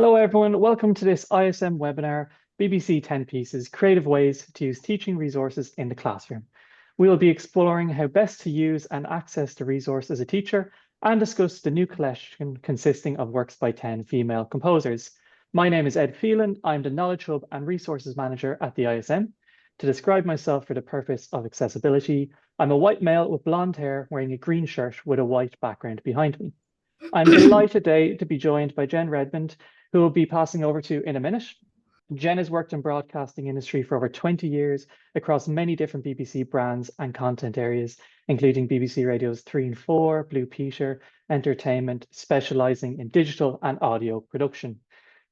Hello everyone, welcome to this ISM webinar, BBC 10 Pieces, Creative Ways to Use Teaching Resources in the Classroom. We will be exploring how best to use and access the resource as a teacher and discuss the new collection consisting of works by 10 female composers. My name is Ed Phelan, I'm the Knowledge Hub and Resources Manager at the ISM. To describe myself for the purpose of accessibility, I'm a white male with blonde hair wearing a green shirt with a white background behind me. I'm delighted today to be joined by Jen Redmond, who will be passing over to in a minute. Jen has worked in broadcasting industry for over 20 years across many different BBC brands and content areas, including BBC Radio's 3 and 4, Blue Peter, Entertainment, specialising in digital and audio production.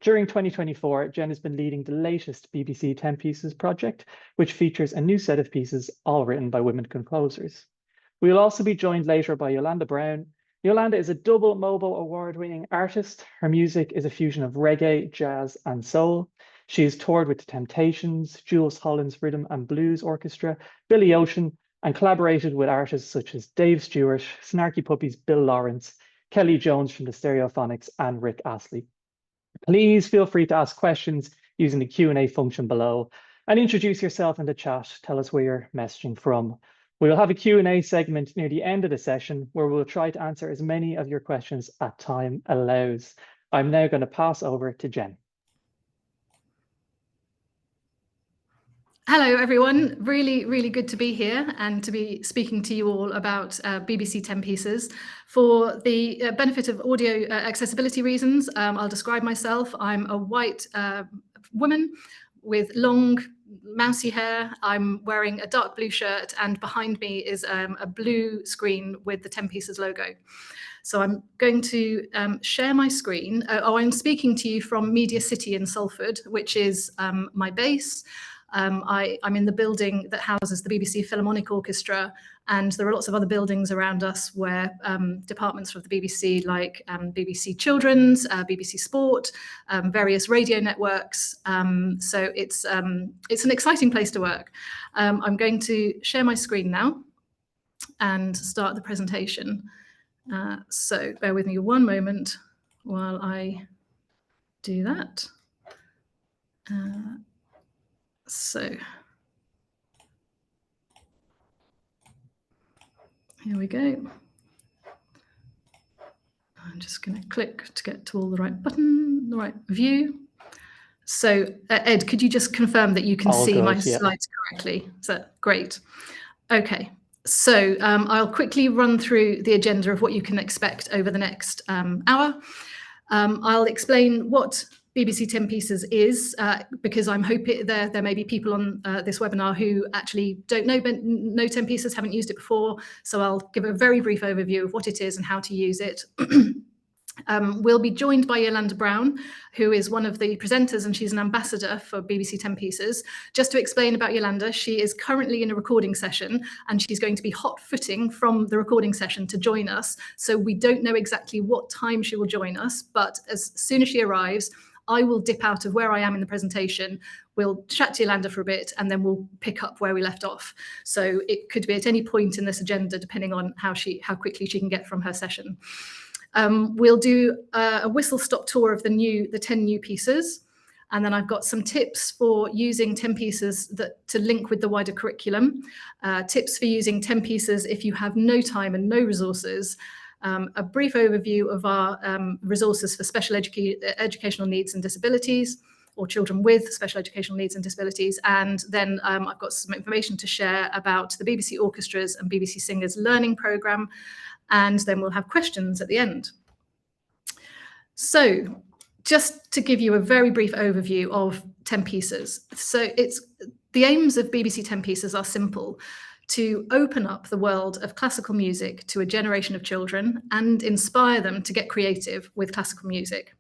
During 2024, Jen has been leading the latest BBC 10 Pieces project, which features a new set of pieces, all written by women composers. We will also be joined later by YolanDa Brown. YolanDa is a double MOBO award-winning artist. Her music is a fusion of reggae, jazz, and soul. She has toured with The Temptations, Jules Holland's Rhythm and Blues Orchestra, Billy Ocean, and collaborated with artists such as Dave Stewart, Snarky Puppy's Bill Lawrence, Kelly Jones from the Stereophonics, and Rick Astley. Please feel free to ask questions using the Q&A function below and introduce yourself in the chat. Tell us where you're messaging from. We will have a Q&A segment near the end of the session where we'll try to answer as many of your questions as time allows. I'm now going to pass over to Jen. Hello, everyone. Really good to be here and to be speaking to you all about BBC 10 Pieces. For the benefit of audio accessibility reasons, I'll describe myself. I'm a white woman with long, mousy hair. I'm wearing a dark blue shirt, and behind me is a blue screen with the 10 Pieces logo. So I'm going to share my screen. I'm speaking to you from Media City in Salford, which is my base. I'm in the building that houses the BBC Philharmonic Orchestra, and there are lots of other buildings around us where departments of the BBC, like BBC Children's, BBC Sport, various radio networks. So it's an exciting place to work. I'm going to share my screen now and start the presentation. So bear with me one moment while I do that. So here we go. I'm just going to click to get to all the right button, the right view. So Ed, could you just confirm that you can see my slides correctly? Is that great? Okay. So I'll quickly run through the agenda of what you can expect over the next hour. I'll explain what BBC 10 Pieces is, because I'm hoping there may be people on this webinar who actually don't know 10 Pieces, haven't used it before. So I'll give a very brief overview of what it is and how to use it. We'll be joined by YolanDa Brown, who is one of the presenters, and she's an ambassador for BBC 10 Pieces. Just to explain about YolanDa, she is currently in a recording session, and she's going to be hot-footing from the recording session to join us. So we don't know exactly what time she will join us, but as soon as she arrives, I will dip out of where I am in the presentation. We'll chat to YolanDa for a bit, and then we'll pick up where we left off. So it could be at any point in this agenda, depending on how quickly she can get from her session. We'll do a whistle-stop tour of the 10 new pieces. And then I've got some tips for using 10 pieces to link with the wider curriculum. Tips for using 10 pieces if you have no time and no resources. A brief overview of our resources for special educational needs and disabilities, or children with special educational needs and disabilities. And then I've got some information to share about the BBC Orchestras and BBC Singers Learning Programme. And then we'll have questions at the end. So just to give you a very brief overview of 10 Pieces. So the aims of BBC 10 Pieces are simple: to open up the world of classical music to a generation of children and inspire them to get creative with classical music.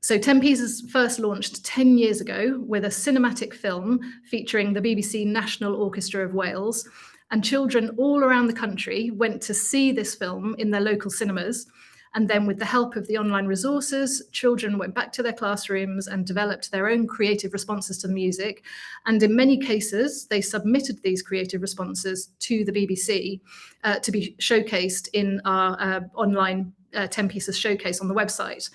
So 10 Pieces first launched 10 years ago with a cinematic film featuring the BBC National Orchestra of Wales, and children all around the country went to see this film in their local cinemas. And then with the help of the online resources, children went back to their classrooms and developed their own creative responses to the music. And in many cases, they submitted these creative responses to the BBC to be showcased in our online 10 Pieces showcase on the website.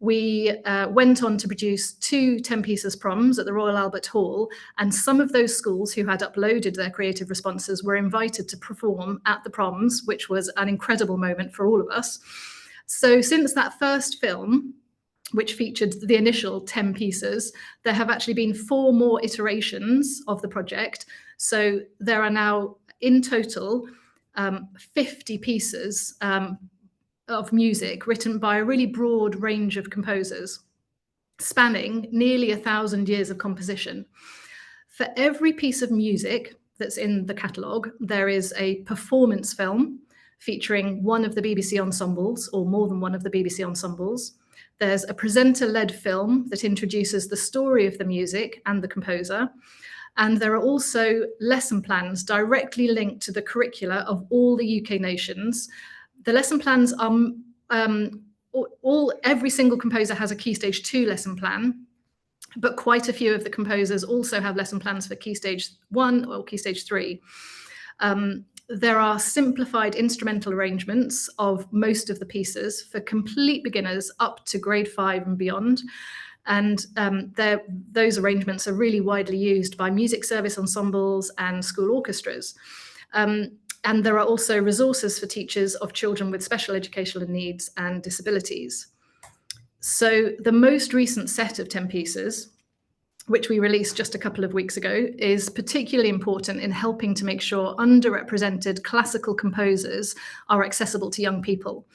we went on to produce 2 10 Pieces proms at the Royal Albert Hall, and some of those schools who had uploaded their creative responses were invited to perform at the proms, which was an incredible moment for all of us. So since that first film, which featured the initial 10 pieces, there have actually been 4 more iterations of the project. So there are now in total 50 pieces of music written by a really broad range of composers, spanning nearly 1,000 years of composition. For every piece of music that's in the catalogue, there is a performance film featuring one of the BBC ensembles, or more than one of the BBC ensembles. There's a presenter-led film that introduces the story of the music and the composer. And there are also lesson plans directly linked to the curricula of all the UK nations. The lesson plans are every single composer has a Key Stage 2 lesson plan, but quite a few of the composers also have lesson plans for Key Stage 1 or Key Stage 3. There are simplified instrumental arrangements of most of the pieces for complete beginners up to grade 5 and beyond. And those arrangements are really widely used by music service ensembles and school orchestras. And there are also resources for teachers of children with special educational needs and disabilities. So the most recent set of 10 pieces, which we released just a couple of weeks ago, is particularly important in helping to make sure underrepresented classical composers are accessible to young people.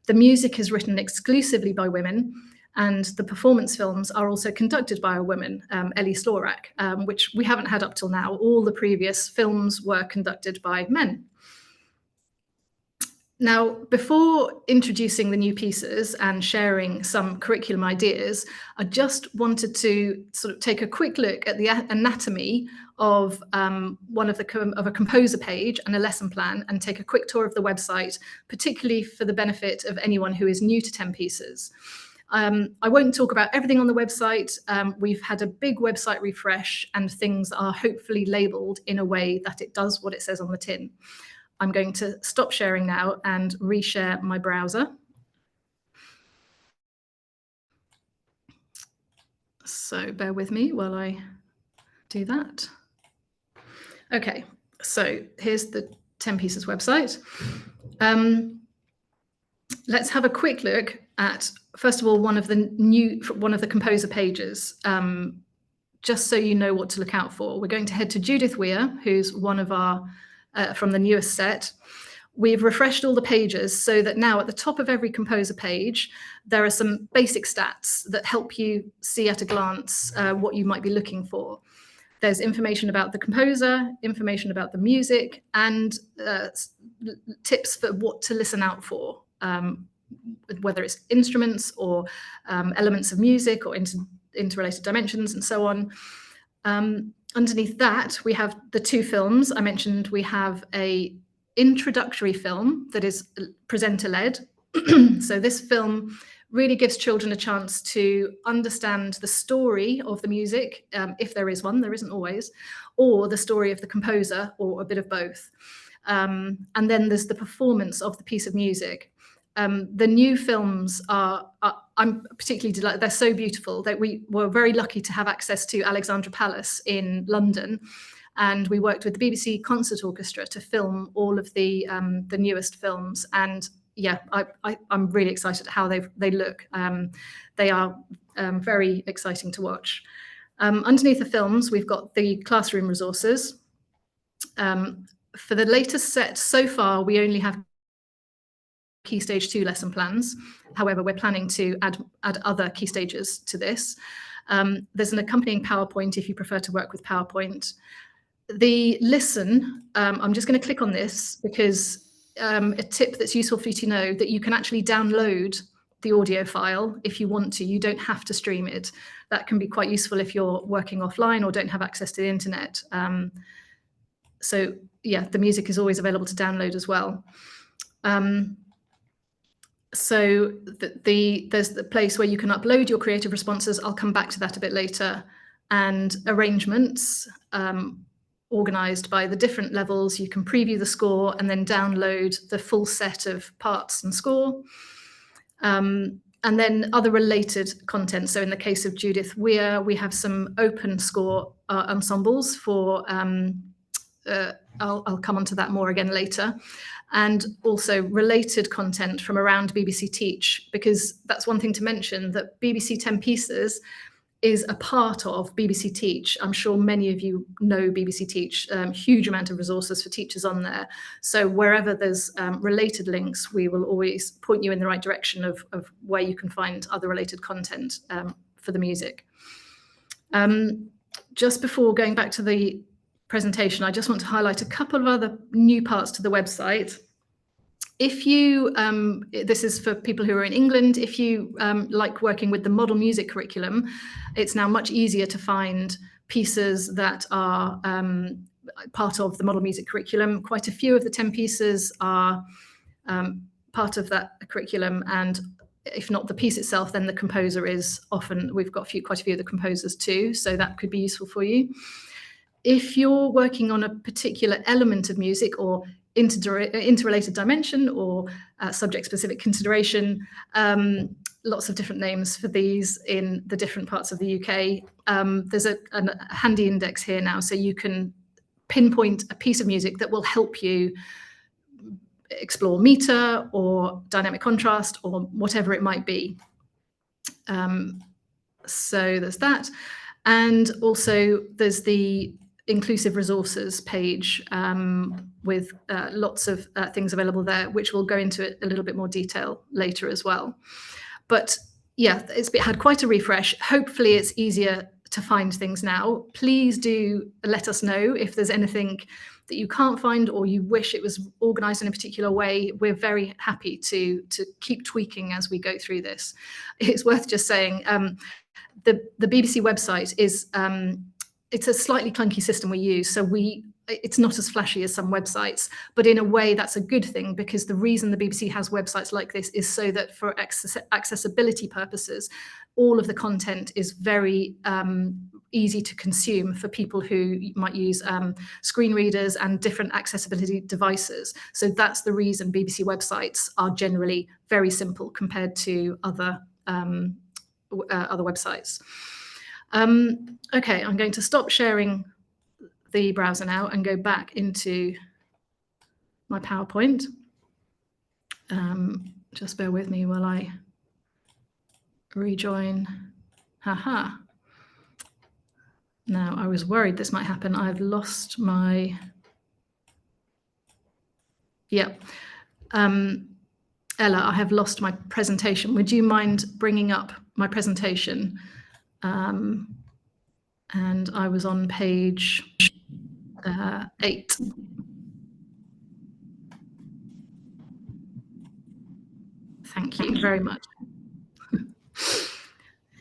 The music is written exclusively by women, and the performance films are also conducted by a woman, Ellie Slorak, which we haven't had up till now. All the previous films were conducted by men. Now, before introducing the new pieces and sharing some curriculum ideas, I just wanted to sort of take a quick look at the anatomy of a composer page and a lesson plan, and take a quick tour of the website, particularly for the benefit of anyone who is new to 10 Pieces. I won't talk about everything on the website. We've had a big website refresh, and things are hopefully labelled in a way that it does what it says on the tin. I'm going to stop sharing now and reshare my browser. So bear with me while I do that. Okay, so here's the 10 Pieces website. Let's have a quick look at, first of all, one of the composer pages, just so you know what to look out for. We're going to head to Judith Weir, who's one of our from the newest set. We've refreshed all the pages so that now at the top of every composer page, there are some basic stats that help you see at a glance what you might be looking for. There's information about the composer, information about the music, and tips for what to listen out for, whether it's instruments or elements of music or interrelated dimensions and so on. Underneath that, we have the 2 films I mentioned. We have a introductory film that is presenter-led. So this film really gives children a chance to understand the story of the music, if there is one, there isn't always, or the story of the composer, or a bit of both. And then there's the performance of the piece of music. The new films I'm particularly delighted. They're so beautiful that we were very lucky to have access to Alexandra Palace in London. And we worked with the BBC Concert Orchestra to film all of the newest films. And yeah, I'm really excited at how they look. They are very exciting to watch. Underneath the films, we've got the classroom resources. For the latest set so far, we only have Key Stage 2 lesson plans. However, we're planning to add other key stages to this. There's an accompanying PowerPoint if you prefer to work with PowerPoint. The listen, I'm just going to click on this because a tip that's useful for you to know, that you can actually download the audio file if you want to. You don't have to stream it. That can be quite useful if you're working offline or don't have access to the internet. So yeah, the music is always available to download as well. So there's the place where you can upload your creative responses. I'll come back to that a bit later. And arrangements organized by the different levels. You can preview the score and then download the full set of parts and score. and then other related content. So in the case of Judith Weir, we have some open score ensembles for, I'll come on to that more again later, and also related content from around BBC Teach, because that's one thing to mention, that BBC 10 Pieces is a part of BBC Teach. I'm sure many of you know BBC Teach, huge amount of resources for teachers on there. So wherever there's related links, we will always point you in the right direction of where you can find other related content for the music. Just before going back to the presentation, I just want to highlight a couple of other new parts to the website. If you, this is for people who are in England, if you like working with the model music curriculum, it's now much easier to find pieces that are part of the model music curriculum. Quite a few of the 10 pieces are part of that curriculum, and if not the piece itself, then the composer is often, we've got quite a few of the composers too, so that could be useful for you. If you're working on a particular element of music or interrelated dimension or subject-specific consideration, lots of different names for these in the different parts of the UK. There's a handy index here now, so you can pinpoint a piece of music that will help you explore meter or dynamic contrast or whatever it might be. So there's that. And also there's the inclusive resources page with lots of things available there, which we'll go into a little bit more detail later as well. But yeah, it's had quite a refresh. Hopefully it's easier to find things now. Please do let us know if there's anything that you can't find or you wish it was organized in a particular way. We're very happy to keep tweaking as we go through this. It's worth just saying the BBC website is, it's a slightly clunky system we use, so it's not as flashy as some websites, but in a way that's a good thing, because the reason the BBC has websites like this is so that for accessibility purposes, all of the content is very easy to consume for people who might use screen readers and different accessibility devices. So that's the reason BBC websites are generally very simple compared to other websites. Okay, I'm going to stop sharing the browser now and go back into my PowerPoint. Just bear with me while I rejoin. Haha. Now, I was worried this might happen. I've lost my, yeah. Ella, I have lost my presentation. Would you mind bringing up my presentation? And I was on page 8. Thank you very much.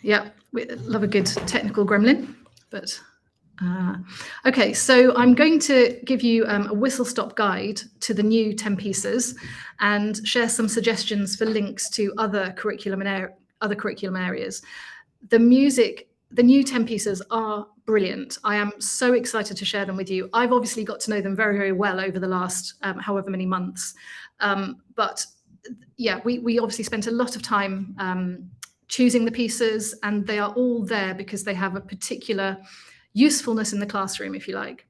Yeah, we love a good technical gremlin, but okay, so I'm going to give you a whistle-stop guide to the new 10 pieces and share some suggestions for links to other curriculum areas. The new 10 pieces are brilliant. I am so excited to share them with you. I've obviously got to know them very, very well over the last however many months. But yeah, we obviously spent a lot of time choosing the pieces, and they are all there because they have a particular usefulness in the classroom, if you like.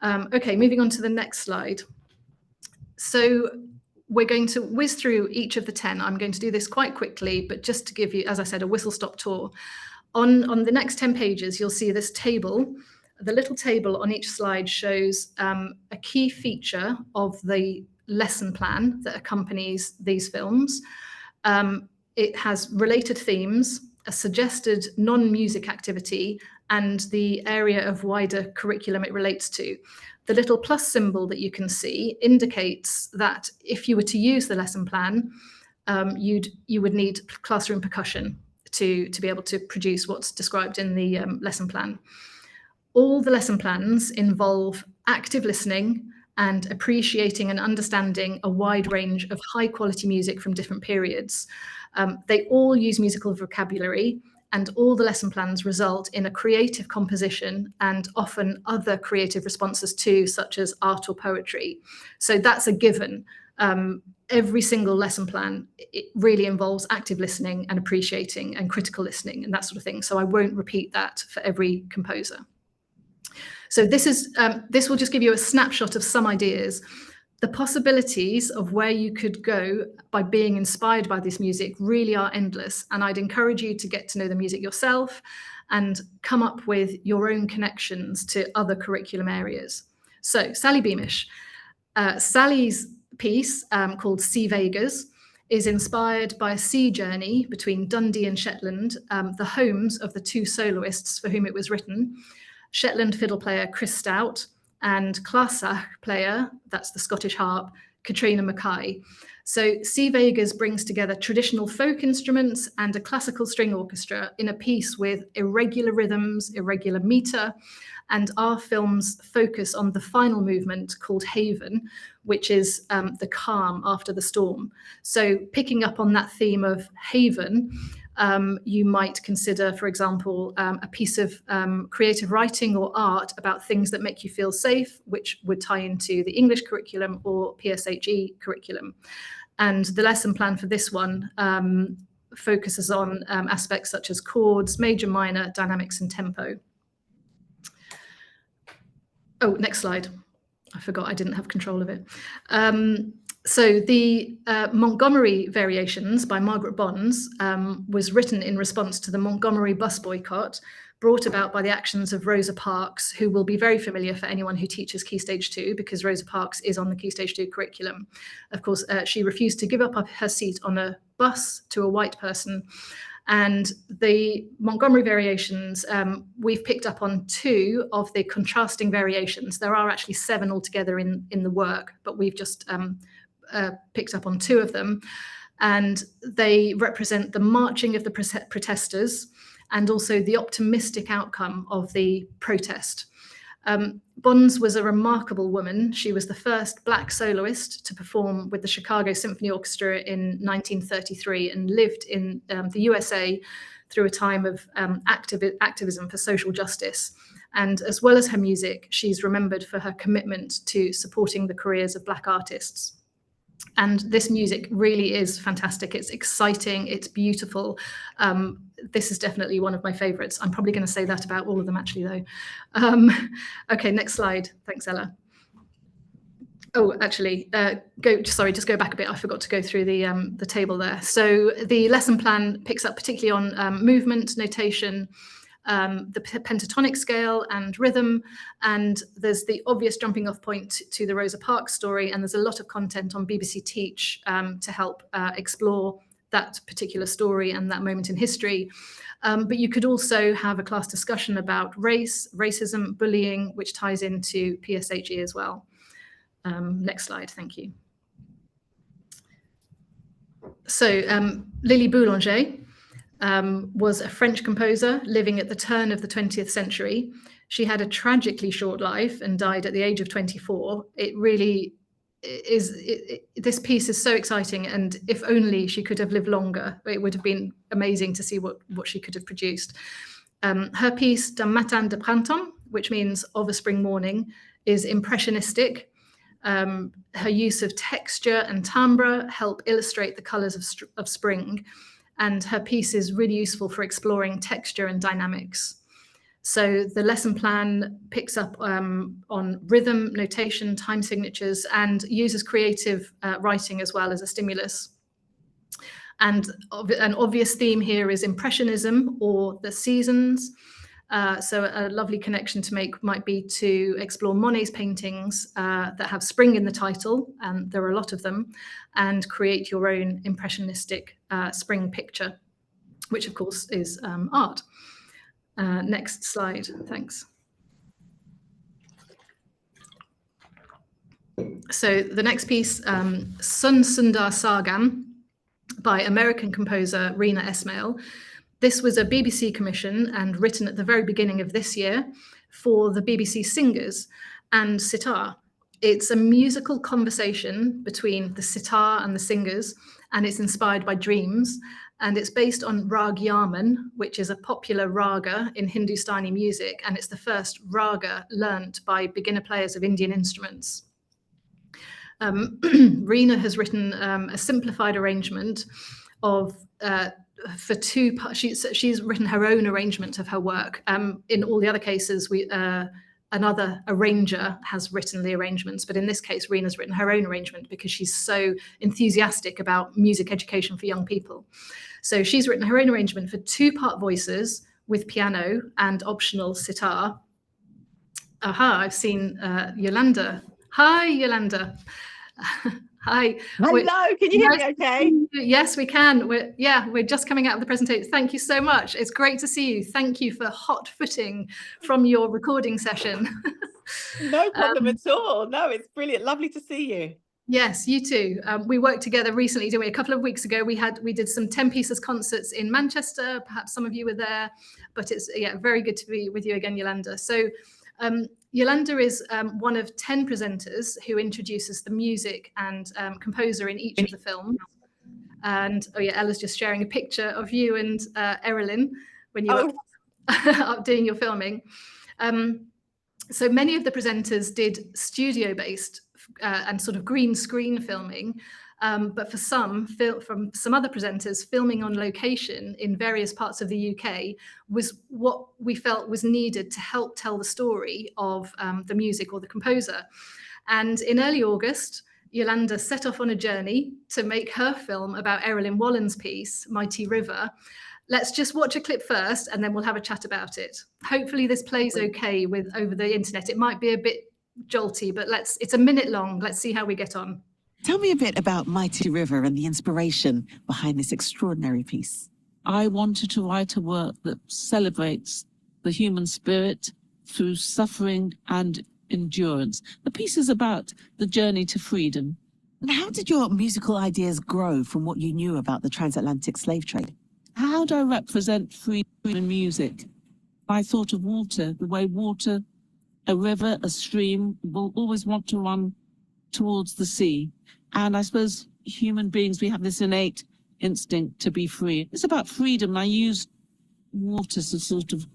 Okay, moving on to the next slide. So we're going to whiz through each of the 10. I'm going to do this quite quickly, but just to give you, as I said, a whistle-stop tour. On the next 10 pages, you'll see this table. The little table on each slide shows a key feature of the lesson plan that accompanies these films. It has related themes, a suggested non-music activity, and the area of wider curriculum it relates to. The little plus symbol that you can see indicates that if you were to use the lesson plan, you would need classroom percussion to be able to produce what's described in the lesson plan. All the lesson plans involve active listening and appreciating and understanding a wide range of high quality music from different periods. They all use musical vocabulary, and all the lesson plans result in a creative composition and often other creative responses too, such as art or poetry. So that's a given. every single lesson plan, it really involves active listening and appreciating and critical listening and that sort of thing. So I won't repeat that for every composer. So this will just give you a snapshot of some ideas. The possibilities of where you could go by being inspired by this music really are endless. And I'd encourage you to get to know the music yourself and come up with your own connections to other curriculum areas. So Sally Beamish. Sally's piece called Sea Vegas is inspired by a sea journey between Dundee and Shetland, the homes of the two soloists for whom it was written, Shetland fiddle player Chris Stout and Clarsach player, that's the Scottish harp, Katrina Mackay. So Sea Vegas brings together traditional folk instruments and a classical string orchestra in a piece with irregular rhythms, irregular meter, and our film's focus on the final movement called Haven, which is the calm after the storm. So picking up on that theme of haven, you might consider, for example, a piece of creative writing or art about things that make you feel safe, which would tie into the English curriculum or PSHE curriculum. And the lesson plan for this one focuses on aspects such as chords, major, minor, dynamics, and tempo. Oh, next slide. I forgot I didn't have control of it. So the Montgomery Variations by Margaret Bonds was written in response to the Montgomery bus boycott brought about by the actions of Rosa Parks, who will be very familiar for anyone who teaches Key Stage 2, because Rosa Parks is on the Key Stage 2 curriculum. Of course, she refused to give up her seat on a bus to a white person. And the Montgomery Variations, we've picked up on 2 of the contrasting variations. There are actually 7 altogether in the work, but we've just picked up on 2 of them. And they represent the marching of the protesters and also the optimistic outcome of the protest. Bonds was a remarkable woman. She was the first Black soloist to perform with the Chicago Symphony Orchestra in 1933 and lived in the USA through a time of activism for social justice. And as well as her music, she's remembered for her commitment to supporting the careers of Black artists. And this music really is fantastic. It's exciting, it's beautiful. This is definitely one of my favorites. I'm probably going to say that about all of them actually though. Okay, next slide. Thanks, Ella. Oh, actually, just go back a bit. I forgot to go through the table there. So the lesson plan picks up particularly on movement, notation, the pentatonic scale and rhythm, and there's the obvious jumping off point to the Rosa Parks story, and there's a lot of content on BBC Teach to help explore that particular story and that moment in history. But you could also have a class discussion about race, racism, bullying, which ties into PSHE as well. Next slide, thank you. So Lily Boulanger was a French composer living at the turn of the 20th century. She had a tragically short life and died at the age of 24. It really is, this piece is so exciting, and if only she could have lived longer, it would have been amazing to see what she could have produced. Her piece, D'un matin de printemps, which means of a spring morning, is impressionistic. Her use of texture and timbre help illustrate the colours of spring, and her piece is really useful for exploring texture and dynamics. So the lesson plan picks up on rhythm, notation, time signatures, and uses creative writing as well as a stimulus. And an obvious theme here is Impressionism or the seasons. So a lovely connection to make might be to explore Monet's paintings that have spring in the title, and there are a lot of them, and create your own impressionistic spring picture, which of course is art. Next slide, thanks. So the next piece, Sun Sundar Sargam by American composer Rena Esmail. This was a BBC commission and written at the very beginning of this year for the BBC singers and sitar. It's a musical conversation between the sitar and the singers, and it's inspired by dreams. And it's based on Rag Yaman, which is a popular raga in Hindustani music, and it's the first raga learnt by beginner players of Indian instruments. Rena has written a simplified arrangement of for two parts. She's written her own arrangement of her work. In all the other cases, another arranger has written the arrangements, but in this case, Rena's written her own arrangement because she's so enthusiastic about music education for young people. So she's written her own arrangement for 2-part voices with piano and optional sitar. Aha, I've seen YolanDa. Hi, YolanDa. Hi. Hello, can you hear me okay? Yes, we can. We're just coming out of the presentation. Thank you so much. It's great to see you. Thank you for hot footing from your recording session. No problem at all. No, it's brilliant. Lovely to see you. Yes, you too. We worked together recently, didn't we? A couple of weeks ago, we did some 10 Pieces concerts in Manchester. Perhaps some of you were there, but it's very good to be with you again, YolanDa. So YolanDa is one of 10 presenters who introduces the music and composer in each of the films. And Ella's just sharing a picture of you and Errollyn when you were up doing your filming. So many of the presenters did studio-based and sort of green screen filming, but for some other presenters, filming on location in various parts of the UK was what we felt was needed to help tell the story of the music or the composer. And in early August, YolanDa set off on a journey to make her film about Errollyn Wallen's piece, Mighty River. Let's just watch a clip first, and then we'll have a chat about it. Hopefully this plays okay over the internet. It might be a bit jolty, but it's a minute long. Let's see how we get on. Tell me a bit about Mighty River and the inspiration behind this extraordinary piece. I wanted to write a work that celebrates the human spirit through suffering and endurance. The piece is about the journey to freedom. And how did your musical ideas grow from what you knew about the transatlantic slave trade? How do I represent freedom in music? I thought of water, the way water, a river, a stream, will always want to run towards the sea. And I suppose human beings, we have this innate instinct to be free. It's about freedom. And I use water to sort of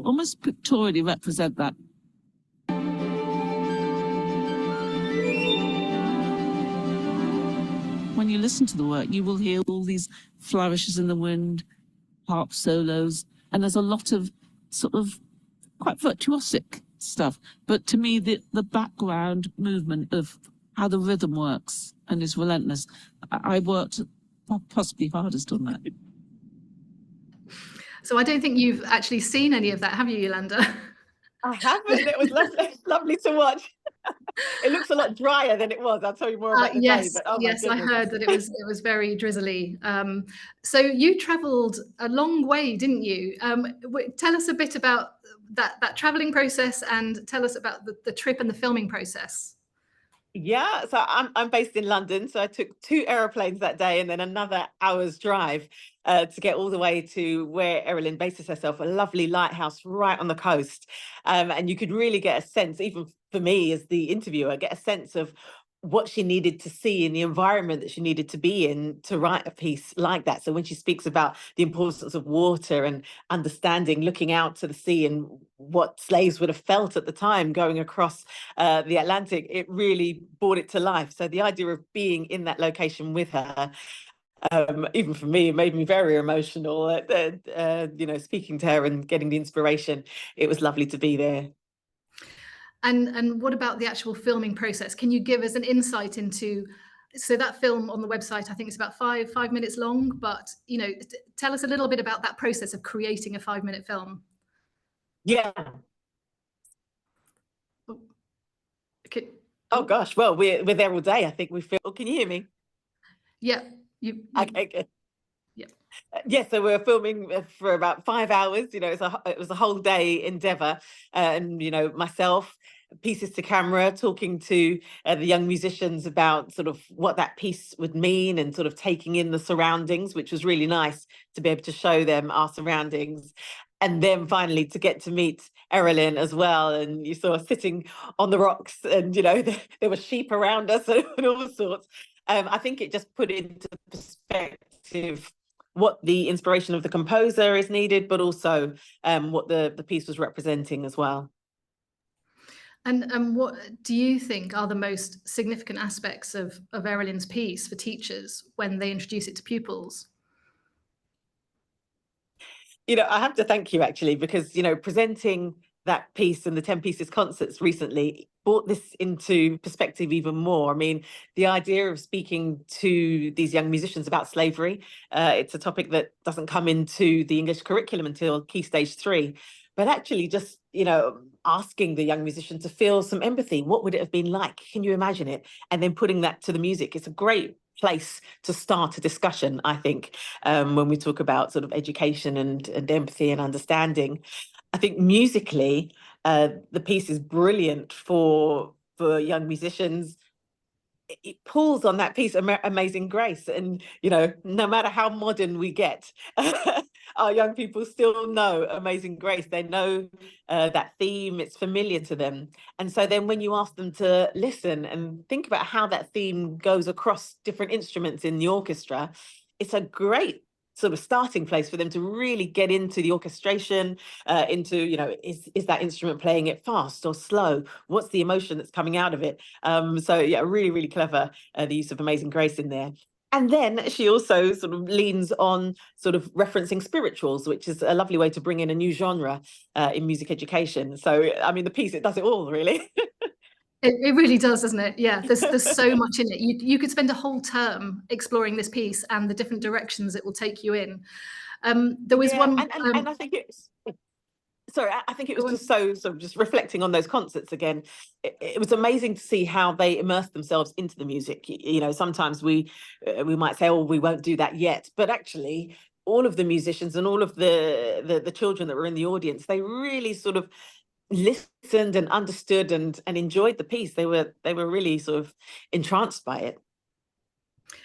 almost pictorially represent that. When you listen to the work, you will hear all these flourishes in the wind, harp solos, and there's a lot of sort of quite virtuosic stuff. But to me, the background movement of how the rhythm works and is relentless, I worked possibly hardest on that. So I don't think you've actually seen any of that, have you, YolanDa? I haven't. It was lovely to watch. It looks a lot drier than it was. I'll tell you more about the day. But, yes, I heard that it was very drizzly. So you travelled a long way, didn't you? Tell us a bit about that travelling process, and tell us about the trip and the filming process. Yeah, so I'm based in London, so I took 2 aeroplanes that day and then another hour's drive to get all the way to where Errollyn bases herself, a lovely lighthouse right on the coast. And you could really get a sense, even for me as the interviewer, get a sense of what she needed to see in the environment that she needed to be in to write a piece like that. So when she speaks about the importance of water and understanding, looking out to the sea and what slaves would have felt at the time going across the Atlantic, it really brought it to life. So the idea of being in that location with her, even for me, it made me very emotional. Speaking to her and getting the inspiration, it was lovely to be there. And what about the actual filming process? Can you give us an insight into, so that film on the website, I think it's about five minutes long, but, tell us a little bit about that process of creating a 5-minute film. Yeah. Okay. Oh gosh, well, we're there all day. I think we feel. Oh, can you hear me? Yeah. Okay, good. Yeah. Yes, so we're filming for about 5 hours. It was a whole day endeavor, and myself, pieces to camera, talking to the young musicians about sort of what that piece would mean and sort of taking in the surroundings, which was really nice to be able to show them our surroundings. And then finally to get to meet Errollyn as well. And you saw us sitting on the rocks and, there were sheep around us and all sorts. I think it just put into perspective what the inspiration of the composer is needed, but also what the piece was representing as well. And what do you think are the most significant aspects of Errollyn's piece for teachers when they introduce it to pupils? I have to thank you actually, because, presenting that piece and the 10 Pieces concerts recently brought this into perspective even more. I mean, the idea of speaking to these young musicians about slavery, it's a topic that doesn't come into the English curriculum until Key Stage 3. But actually just, asking the young musician to feel some empathy. What would it have been like? Can you imagine it? And then putting that to the music. It's a great place to start a discussion, I think, when we talk about sort of education and empathy and understanding. I think musically, the piece is brilliant for young musicians. It pulls on that piece, Amazing Grace. And, no matter how modern we get, our young people still know Amazing Grace. They know that theme, it's familiar to them. And so then when you ask them to listen and think about how that theme goes across different instruments in the orchestra, it's a great sort of starting place for them to really get into the orchestration, into, is that instrument playing it fast or slow? What's the emotion that's coming out of it? So yeah, really, really clever, the use of Amazing Grace in there. And then she also sort of leans on sort of referencing spirituals, which is a lovely way to bring in a new genre in music education. So, I mean, the piece, it does it all, really. It really does, doesn't it? Yeah, there's so much in it. You could spend a whole term exploring this piece and the different directions it will take you in. There was one, and I think it's. Sorry, I think it was just so sort of just reflecting on those concerts again. It was amazing to see how they immersed themselves into the music. Sometimes we might say, "Oh, we won't do that yet," but actually, all of the musicians and all of the children that were in the audience, they really sort of listened and understood and enjoyed the piece. They were really sort of entranced by it.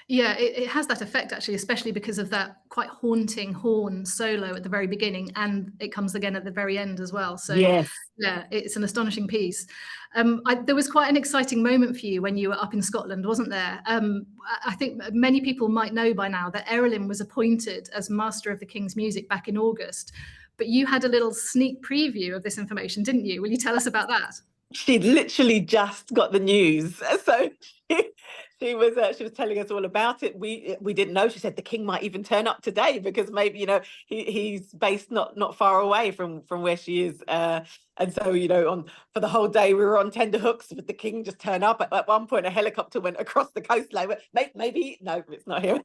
Yeah, it has that effect actually, especially because of that quite haunting horn solo at the very beginning, and it comes again at the very end as well. So yes, yeah, it's an astonishing piece. There was quite an exciting moment for you when you were up in Scotland, wasn't there? I think many people might know by now that Errollyn was appointed as Master of the King's Music back in August, but you had a little sneak preview of this information, didn't you? Will you tell us about that? She literally just got the news, so she was telling us all about it. We didn't know. She said the king might even turn up today because maybe he's based not far away from where she is, and so for the whole day we were on tenterhooks with the king just turn up. At one point a helicopter went across the coastline. Maybe no, it's not here.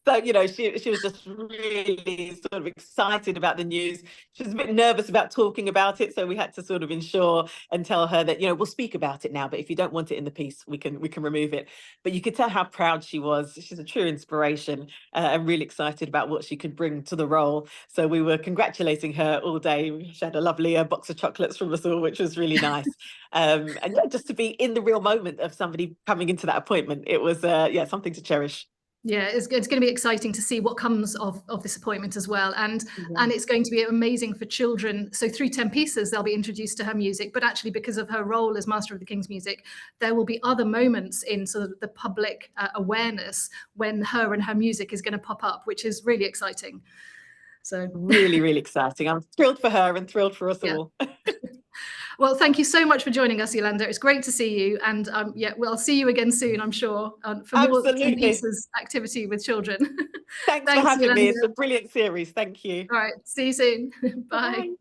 So, she was just really sort of excited about the news. She was a bit nervous about talking about it. So we had to sort of ensure and tell her that, we'll speak about it now, but if you don't want it in the piece, we can remove it. But you could tell how proud she was. She's a true inspiration, and really excited about what she could bring to the role. So we were congratulating her all day. She had a lovely box of chocolates from us all, which was really nice. And yeah, just to be in the real moment of somebody coming into that appointment, it was something to cherish. Yeah, it's going to be exciting to see what comes of this appointment as well. And it's going to be amazing for children. So through 10 Pieces, they'll be introduced to her music, but actually because of her role as Master of the King's Music, there will be other moments in sort of the public awareness when her and her music is going to pop up, which is really exciting. So really, really exciting. I'm thrilled for her and thrilled for us all. Well, thank you so much for joining us, YolanDa. It's great to see you. And we'll see you again soon, I'm sure, for more 10 Pieces activity with children. Thanks for having me. It's a brilliant series. Thank you. All right. See you soon. Bye.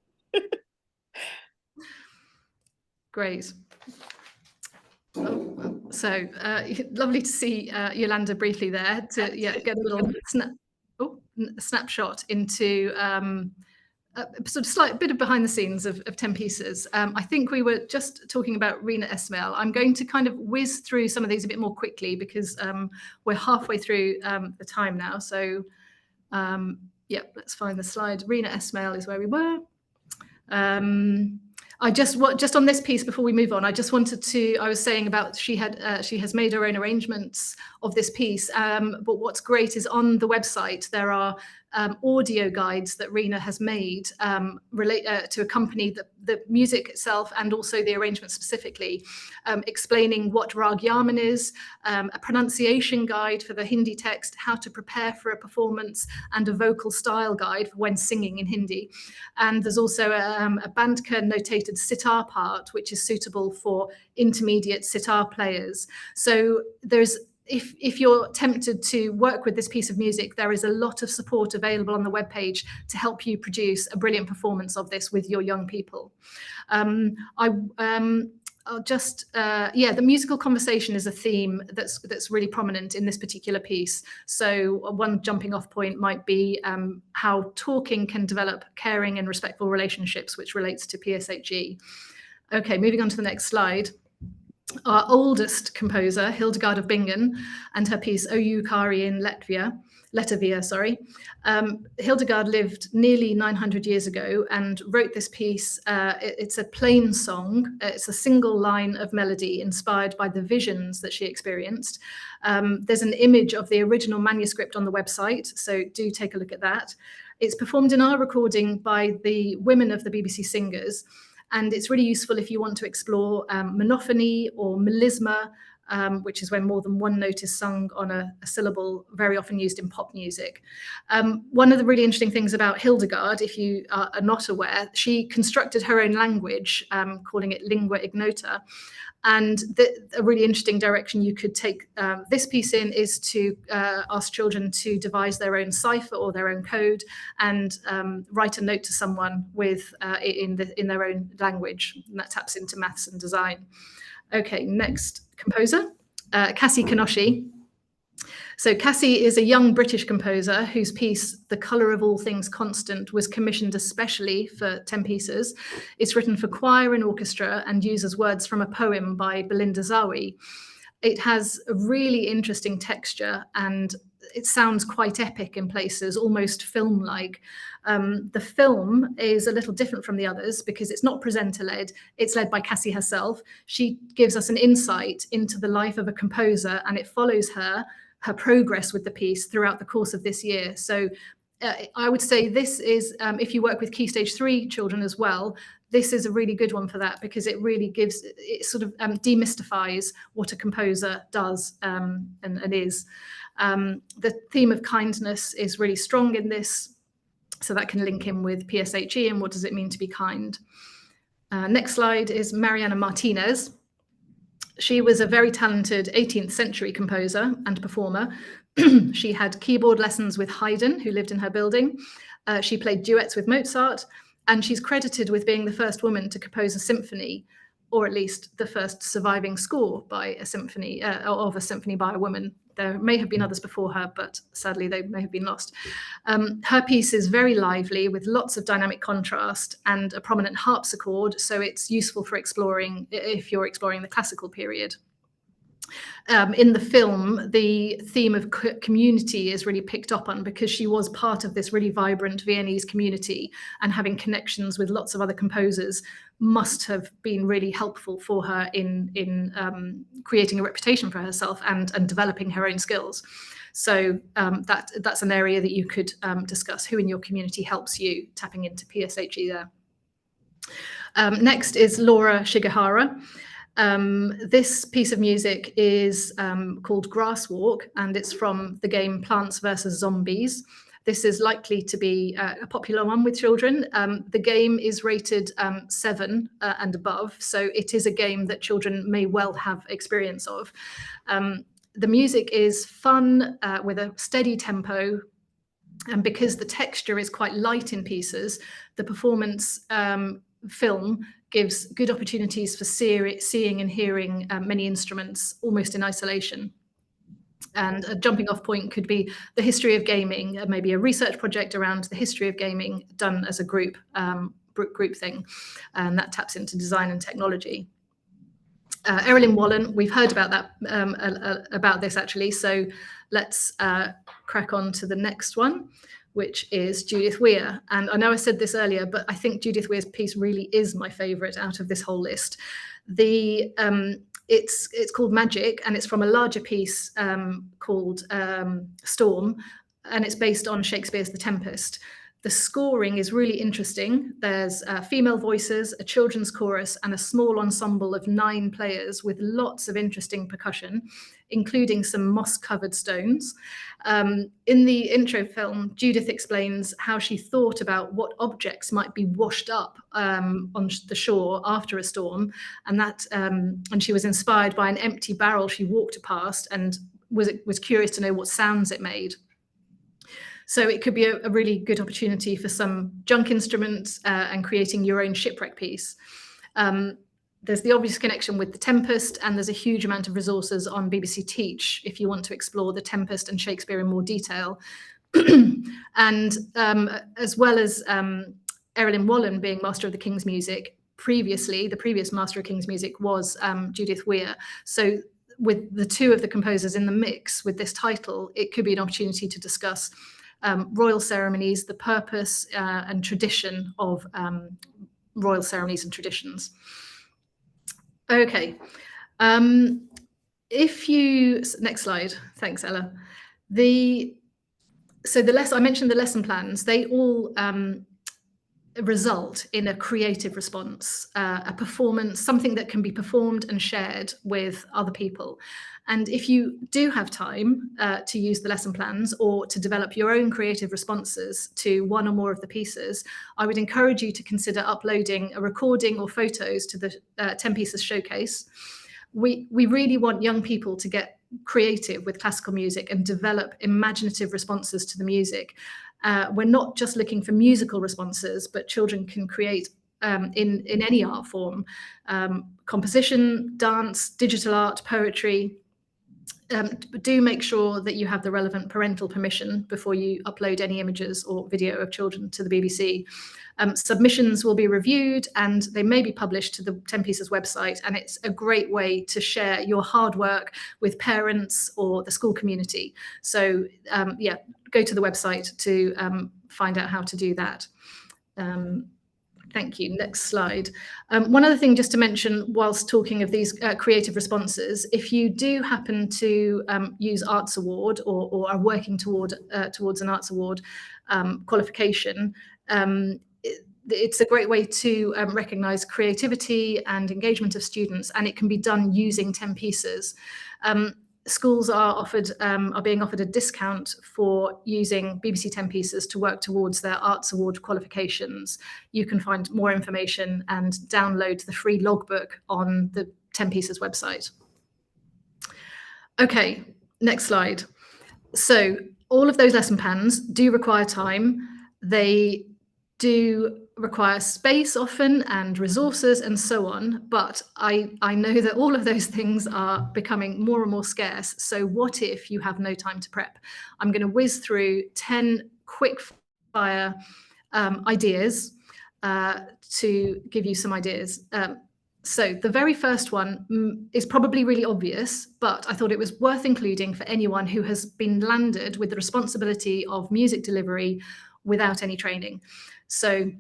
Great. So lovely to see YolanDa briefly there to get a little snapshot into sort of slight bit of behind the scenes of 10 Pieces. I think we were just talking about Rina Esmail. I'm going to kind of whiz through some of these a bit more quickly because we're halfway through the time now. So let's find the slide. Rina Esmail is where we were. I just on this piece before we move on, I just wanted to, I was saying about she has made her own arrangements of this piece, but what's great is on the website there are audio guides that Rena has made relate to accompany the music itself and also the arrangement specifically, explaining what Rag Yaman is, a pronunciation guide for the Hindi text, how to prepare for a performance, and a vocal style guide for when singing in Hindi. And there's also a Bandka notated sitar part, which is suitable for intermediate sitar players. So there's if you're tempted to work with this piece of music, there is a lot of support available on the webpage to help you produce a brilliant performance of this with your young people. I'll just, the musical conversation is a theme that's really prominent in this particular piece. So one jumping off point might be how talking can develop caring and respectful relationships, which relates to PSHE. Okay, moving on to the next slide. Our oldest composer, Hildegard of Bingen, and her piece O Kari in Letavia, sorry. Hildegard lived nearly 900 years ago and wrote this piece. It's a plain song. It's a single line of melody inspired by the visions that she experienced. There's an image of the original manuscript on the website, so do take a look at that. It's performed in our recording by the women of the BBC Singers, and it's really useful if you want to explore monophony or melisma, which is when more than one note is sung on a syllable, very often used in pop music. One of the really interesting things about Hildegard, if you are not aware, she constructed her own language, calling it lingua ignota. And a really interesting direction you could take this piece in is to ask children to devise their own cipher or their own code and write a note to someone with in their own language. And that taps into maths and design. Okay, next composer, Cassie Kanoshi. So Cassie is a young British composer whose piece, The Colour of All Things Constant, was commissioned especially for 10 pieces. It's written for choir and orchestra and uses words from a poem by Belinda Zawi. It has a really interesting texture and it sounds quite epic in places, almost film-like. The film is a little different from the others because it's not presenter-led, it's led by Cassie herself. She gives us an insight into the life of a composer and it follows her progress with the piece throughout the course of this year. So I would say this is, if you work with Key Stage 3 children as well, this is a really good one for that because it really gives, it sort of demystifies what a composer does and is. The theme of kindness is really strong in this, so that can link in with PSHE and what does it mean to be kind. Next slide is Mariana Martinez. She was a very talented 18th century composer and performer. She had keyboard lessons with Haydn, who lived in her building. She played duets with Mozart, and she's credited with being the first woman to compose a symphony, or at least the first surviving score by a symphony, of a symphony by a woman. There may have been others before her, but sadly they may have been lost. Her piece is very lively with lots of dynamic contrast and a prominent harpsichord, so it's useful for exploring if you're exploring the classical period. In the film, the theme of community is really picked up on because she was part of this really vibrant Viennese community, and having connections with lots of other composers must have been really helpful for her in creating a reputation for herself and developing her own skills. So that's an area that you could discuss. Who in your community helps you, tapping into PSHE there. Next is Laura Shigehara. This piece of music is called Grass Walk, and it's from the game Plants vs. Zombies. This is likely to be a popular one with children. The game is rated 7 and above, so it is a game that children may well have experience of. The music is fun with a steady tempo, and because the texture is quite light in pieces, the performance film gives good opportunities for seeing and hearing many instruments almost in isolation. And a jumping off point could be the history of gaming, maybe a research project around the history of gaming done as a group thing, and that taps into design and technology. Errollyn Wallen, we've heard about that about this actually, so let's crack on to the next one, which is Judith Weir. And I know I said this earlier, but I think Judith Weir's piece really is my favourite out of this whole list. It's called Magic, and it's from a larger piece called Storm, and it's based on Shakespeare's The Tempest. The scoring is really interesting. There's female voices, a children's chorus, and a small ensemble of 9 players with lots of interesting percussion, including some moss-covered stones. In the intro film, Judith explains how she thought about what objects might be washed up on the shore after a storm, and she was inspired by an empty barrel she walked past and was curious to know what sounds it made. So it could be a really good opportunity for some junk instruments and creating your own shipwreck piece. There's the obvious connection with The Tempest, and there's a huge amount of resources on BBC Teach if you want to explore The Tempest and Shakespeare in more detail. And as well as Errollyn Wallen being Master of the King's Music, the previous Master of King's Music was Judith Weir. So with the 2 of the composers in the mix with this title, it could be an opportunity to discuss royal ceremonies, the purpose and tradition of royal ceremonies and traditions. Okay, next slide, thanks Ella. I mentioned the lesson plans, they all result in a creative response, a performance, something that can be performed and shared with other people. And if you do have time to use the lesson plans or to develop your own creative responses to one or more of the pieces, I would encourage you to consider uploading a recording or photos to the 10 Pieces showcase. We really want young people to get creative with classical music and develop imaginative responses to the music. We're not just looking for musical responses, but children can create in any art form, composition, dance, digital art, poetry. Do make sure that you have the relevant parental permission before you upload any images or video of children to the BBC. Submissions will be reviewed and they may be published to the 10 Pieces website, and it's a great way to share your hard work with parents or the school community. So yeah, go to the website to find out how to do that. Thank you. Next slide. One other thing just to mention whilst talking of these creative responses, if you do happen to use Arts Award or are working towards an Arts Award qualification, it's a great way to recognise creativity and engagement of students, and it can be done using 10 Pieces. Schools are being offered a discount for using BBC 10 Pieces to work towards their Arts Award qualifications. You can find more information and download the free logbook on the 10 Pieces website. Okay, next slide. So all of those lesson plans do require time. They do require space often and resources and so on, but I know that all of those things are becoming more and more scarce. So what if you have no time to prep? I'm going to whiz through 10 quick fire ideas to give you some ideas. So the very first one is probably really obvious, but I thought it was worth including for anyone who has been landed with the responsibility of music delivery without any training. So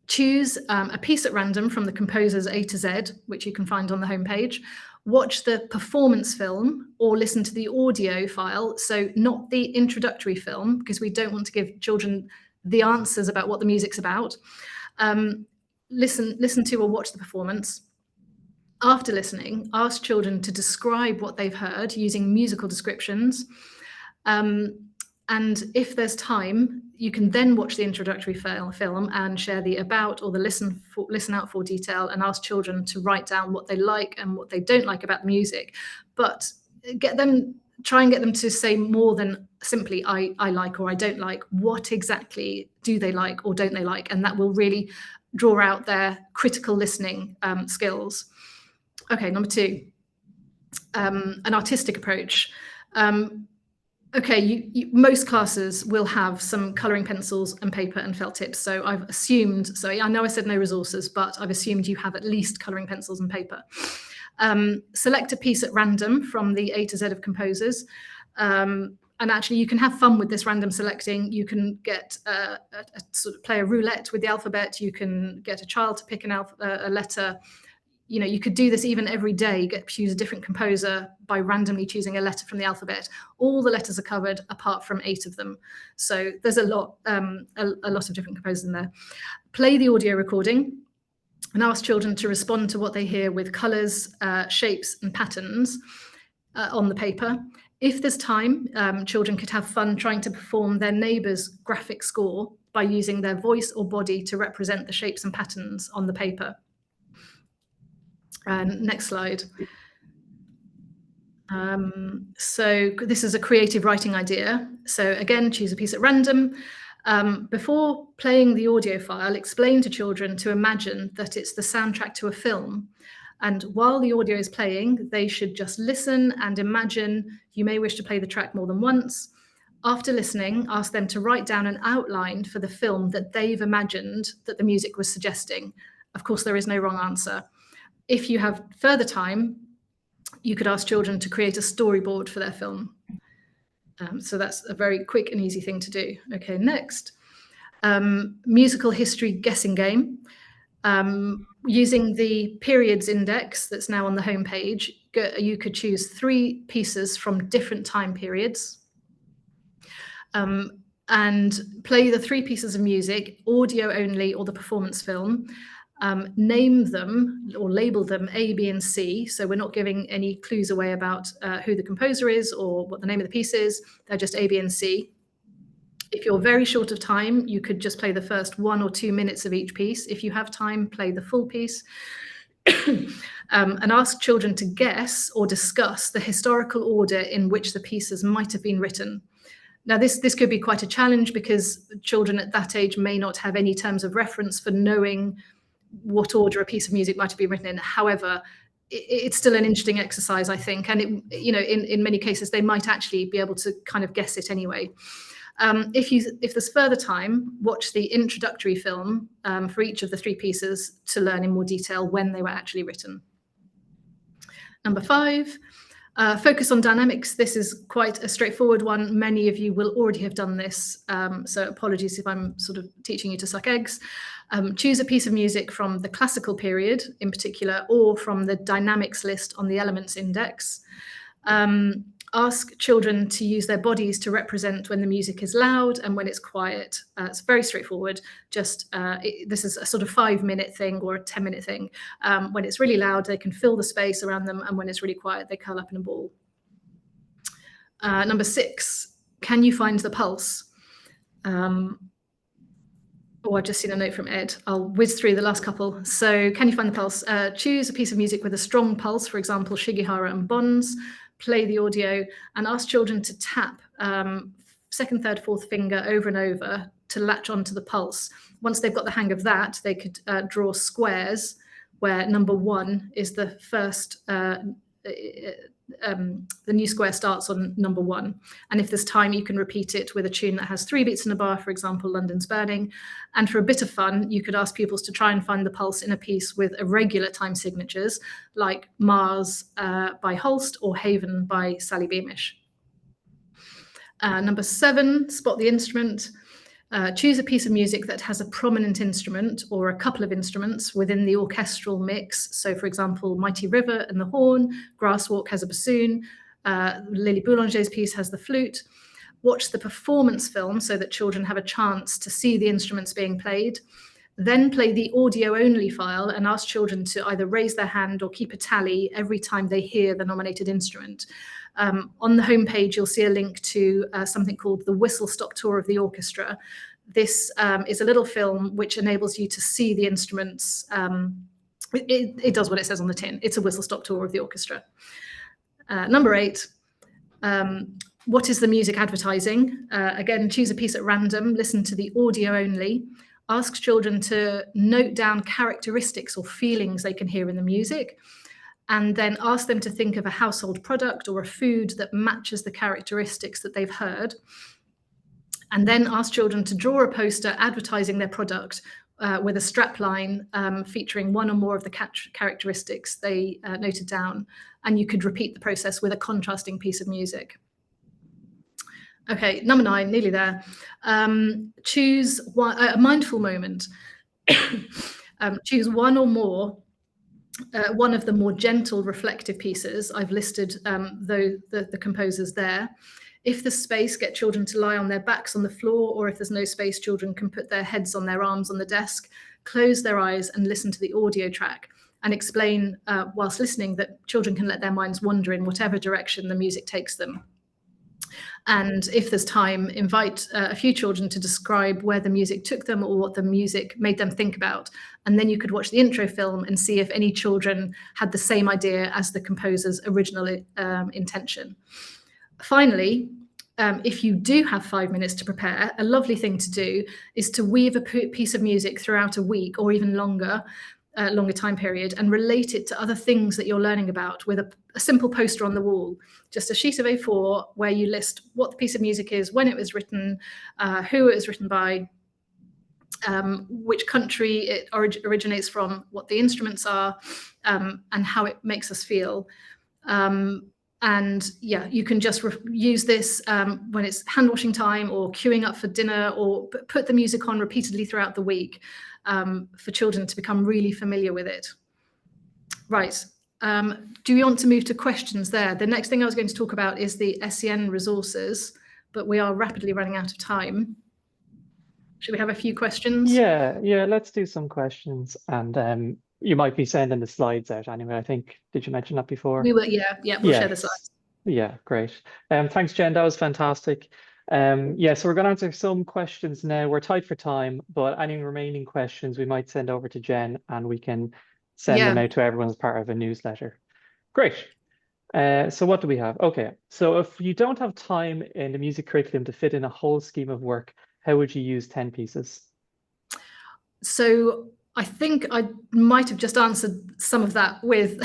choose a piece at random from the composer's A to Z, which you can find on the homepage. Watch the performance film or listen to the audio file, so not the introductory film, because we don't want to give children the answers about what the music's about. Listen to or watch the performance. After listening, ask children to describe what they've heard using musical descriptions. And if there's time, you can then watch the introductory film and share the about or the listen out for detail and ask children to write down what they like and what they don't like about the music. But try and get them to say more than simply I like or I don't like. What exactly do they like or don't they like? And that will really draw out their critical listening skills. Okay, number 2, an artistic approach. Okay, most classes will have some colouring pencils and paper and felt tips. So I've assumed, so I know I said no resources, but I've assumed you have at least colouring pencils and paper. Select a piece at random from the A to Z of composers. And actually you can have fun with this random selecting. You can get sort of play a roulette with the alphabet. You can get a child to pick a letter. you could do this even every day, choose a different composer by randomly choosing a letter from the alphabet. All the letters are covered apart from 8 of them. So there's a lot of different composers in there. Play the audio recording and ask children to respond to what they hear with colours, shapes and patterns on the paper. If there's time, children could have fun trying to perform their neighbour's graphic score by using their voice or body to represent the shapes and patterns on the paper. And next slide. So this is a creative writing idea. So again, choose a piece at random. Before playing the audio file, explain to children to imagine that it's the soundtrack to a film. And while the audio is playing, they should just listen and imagine. You may wish to play the track more than once. After listening, ask them to write down an outline for the film that they've imagined that the music was suggesting. Of course, there is no wrong answer. If you have further time, you could ask children to create a storyboard for their film. So that's a very quick and easy thing to do. Okay, next. Musical history guessing game. Using the periods index that's now on the home page, you could choose 3 pieces from different time periods and play the 3 pieces of music, audio only or the performance film. Name them or label them A, B, and C. So we're not giving any clues away about who the composer is or what the name of the piece is. They're just A, B, and C. If you're very short of time, you could just play the first 1 or 2 minutes of each piece. If you have time, play the full piece. And ask children to guess or discuss the historical order in which the pieces might have been written. Now, this could be quite a challenge because children at that age may not have any terms of reference for knowing what order a piece of music might have been written in. However, it's still an interesting exercise, I think. And in many cases, they might actually be able to kind of guess it anyway. If there's further time, watch the introductory film for each of the 3 pieces to learn in more detail when they were actually written. Number 5, focus on dynamics. This is quite a straightforward one. Many of you will already have done this, so apologies if I'm sort of teaching you to suck eggs. Choose a piece of music from the classical period in particular, or from the dynamics list on the elements index. Ask children to use their bodies to represent when the music is loud and when it's quiet. It's very straightforward. Just this is a sort of 5-minute thing or a 10-minute thing. When it's really loud, they can fill the space around them, and when it's really quiet, they curl up in a ball. Number 6, can you find the pulse? I've just seen a note from Ed. I'll whiz through the last couple. So can you find the pulse? Choose a piece of music with a strong pulse, for example, Shigihara and Bonds. Play the audio and ask children to tap 2nd, 3rd, 4th finger over and over to latch onto the pulse. Once they've got the hang of that, they could draw squares where number 1 is the first, the new square starts on number 1. And if there's time, you can repeat it with a tune that has 3 beats in a bar, for example, London's Burning. And for a bit of fun, you could ask pupils to try and find the pulse in a piece with irregular time signatures, like Mars by Holst or Haven by Sally Beamish. Number 7, spot the instrument. Choose a piece of music that has a prominent instrument or a couple of instruments within the orchestral mix. So, for example, Mighty River and the horn, Grasswalk has a bassoon, Lily Boulanger's piece has the flute. Watch the performance film so that children have a chance to see the instruments being played. Then play the audio-only file and ask children to either raise their hand or keep a tally every time they hear the nominated instrument. On the homepage, you'll see a link to something called the Whistle Stop Tour of the Orchestra. This is a little film which enables you to see the instruments. It does what it says on the tin. It's a whistle stop tour of the orchestra. Number 8, what is the music advertising? Again, choose a piece at random, listen to the audio only. Ask children to note down characteristics or feelings they can hear in the music, and then ask them to think of a household product or a food that matches the characteristics that they've heard. And then ask children to draw a poster advertising their product with a strapline featuring one or more of the characteristics they noted down. And you could repeat the process with a contrasting piece of music. Okay, number 9, nearly there. Choose a mindful moment. Choose one or more one of the more gentle reflective pieces, I've listed the composers there. If there's space, get children to lie on their backs on the floor, or if there's no space, children can put their heads on their arms on the desk, close their eyes and listen to the audio track, and explain whilst listening that children can let their minds wander in whatever direction the music takes them. And if there's time, invite a few children to describe where the music took them or what the music made them think about. And then you could watch the intro film and see if any children had the same idea as the composer's original intention. Finally, if you do have 5 minutes to prepare, a lovely thing to do is to weave a piece of music throughout a week or even longer time period and relate it to other things that you're learning about with a simple poster on the wall, just a sheet of A4 where you list what the piece of music is, when it was written, who it was written by, which country it originates from, what the instruments are, and how it makes us feel. And yeah, you can just use this when it's hand washing time or queuing up for dinner, or put the music on repeatedly throughout the week for children to become really familiar with it. Right. Do you want to move to questions there? The next thing I was going to talk about is the SEN resources, but we are rapidly running out of time. Should we have a few questions? Yeah, let's do some questions. And you might be sending the slides out anyway, I think. Did you mention that before? We will, yeah, we'll share the slides. Yeah, great. Thanks, Jen, that was fantastic. So we're going to answer some questions now. We're tight for time, but any remaining questions we might send over to Jen and we can send them out to everyone as part of a newsletter. Great. So what do we have? Okay, so if you don't have time in the music curriculum to fit in a whole scheme of work, how would you use 10 pieces? So I think I might have just answered some of that with